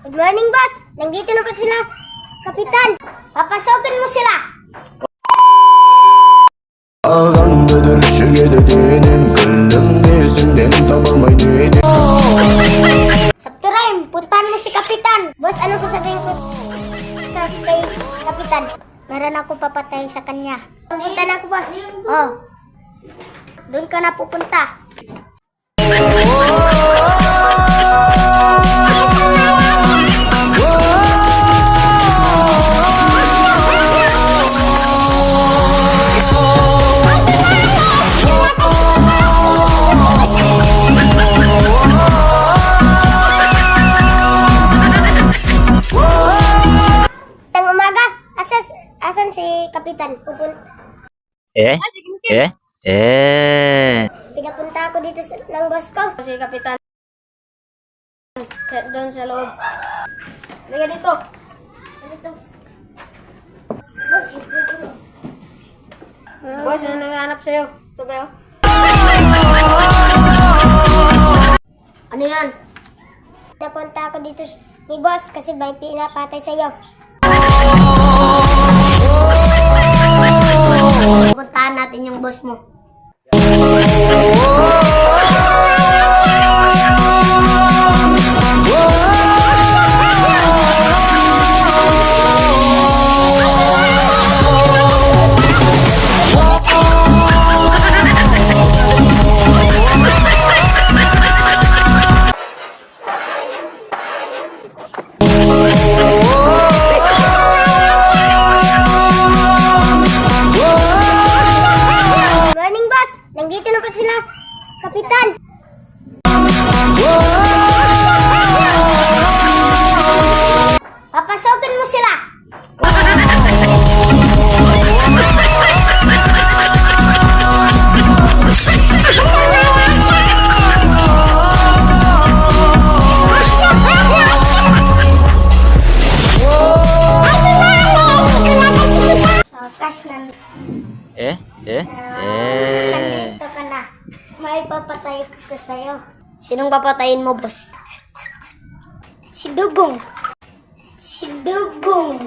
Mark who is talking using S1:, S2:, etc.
S1: Good morning, boss. Nandito na po sila, Kapitan. Papasokin mo sila.
S2: Ağlandır şu dediğinin kıllım nesinden tamamay neydi.
S1: Sakto rhyme, puntahan mo si Kapitan. Boss, anong sasabihin ko sa kay Kapitan? Meron ako papatay sa kanya. Punta na ako, boss. Oh. Doon ka na pupunta. Asan si Kapitan? Pinapunta ako dito ng boss ko.
S3: Si Kapitan. Doon sa loob. Liga dito.
S1: Dito. Boss,
S3: Boss, ano nanganap sa'yo? Ito ba yun?
S1: ano yan? Pinapunta ako dito ni boss kasi may pinapatay sa'yo. Puntahan natin yung boss mo. Morning, boss. Nandito na po sila, Kapitan. Papasokin mo sila. Sakas na. Nandito ka na. May papatay ko sa'yo.
S3: Sinong papatayin mo, boss?
S1: Si Dugong. Si Dugong.